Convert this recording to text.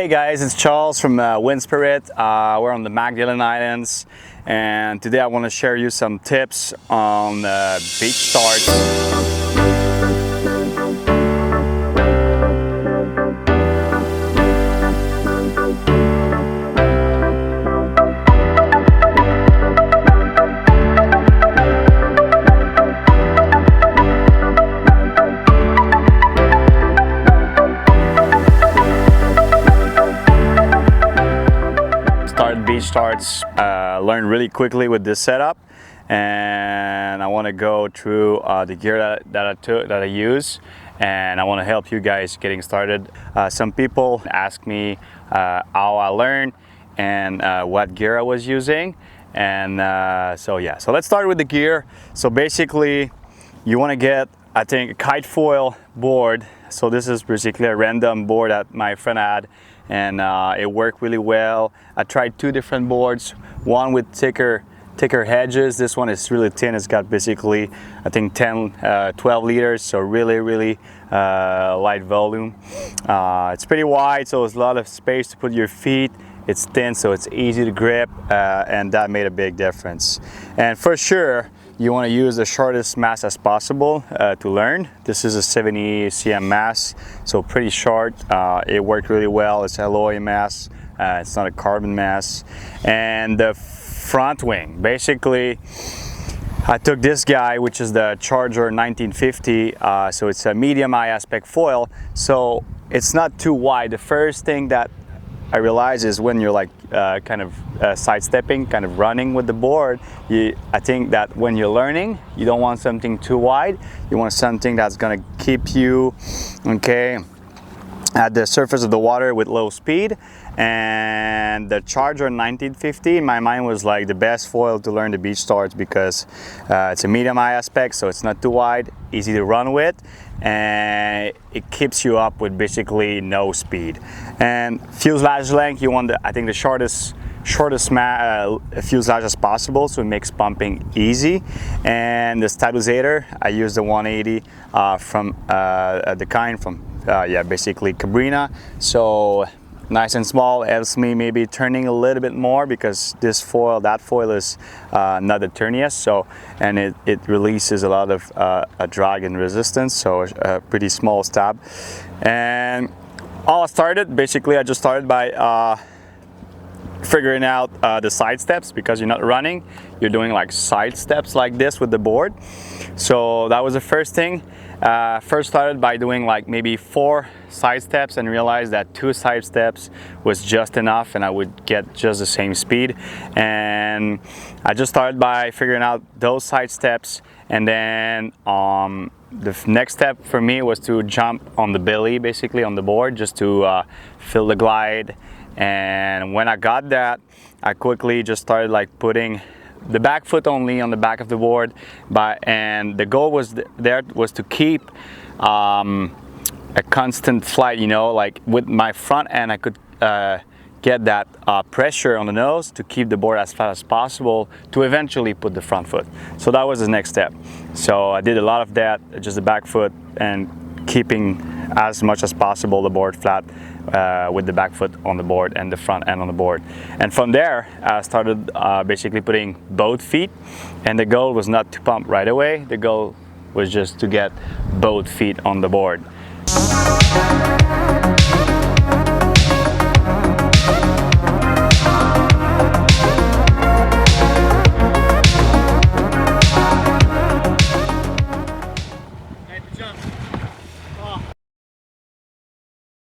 Hey guys, it's Charles from WINDSPIRIT. We're on the Magdalen Islands, and today I want to share you some tips on beach starts. Beach starts, learn really quickly with this setup, and I want to go through the gear that I use, and I want to help you guys getting started. Some people ask me how I learned and what gear I was using, and so let's start with the gear. So basically you want to get, I think, a kite foil board. So this is basically a random board that my friend had, and it worked really well. I tried two different boards, one with thicker edges. This one is really thin. It's got basically, I think, 12 liters, so really light volume. It's pretty wide, so there's a lot of space to put your feet. It's thin, so it's easy to grip, and that made a big difference. And for sure, you want to use the shortest mast as possible to learn. This is a 70 cm mast, so pretty short. It worked really well. It's alloy mast. It's not a carbon mast. And the front wing, basically, I took this guy, which is the Charger 1950. So it's a medium high aspect foil. So it's not too wide. The first thing that I realize is when you're like sidestepping, kind of running with the board, I think that when you're learning, you don't want something too wide. You want something that's gonna keep you, okay, at the surface of the water with low speed. And the Charger 1950 in my mind was like the best foil to learn the beach starts, because it's a medium high aspect, so it's not too wide, easy to run with, and it keeps you up with basically no speed. And fuselage length, you want I think the shortest fuselage as possible, so it makes pumping easy. And the stabilizer, I use the 180 from basically Cabrina. So nice and small, helps me maybe turning a little bit more, because that foil is not the turniest, so, and it releases a lot of drag and resistance, so a pretty small stab. And I just started by figuring out the side steps, because you're not running, you're doing like side steps like this with the board. So that was the first thing. First started by doing like maybe 4 side steps, and realized that 2 side steps was just enough and I would get just the same speed. And I just started by figuring out those side steps, and then the next step for me was to jump on the belly, basically on the board, just to fill the glide. And when I got that, I quickly just started like putting the back foot only on the back of the board, and the goal was to keep a constant flight, you know, like with my front end I could get that pressure on the nose to keep the board as flat as possible to eventually put the front foot. So that was the next step. So I did a lot of that, just the back foot, and keeping as much as possible the board flat with the back foot on the board and the front end on the board. And from there I started basically putting both feet, and the goal was not to pump right away. The goal was just to get both feet on the board.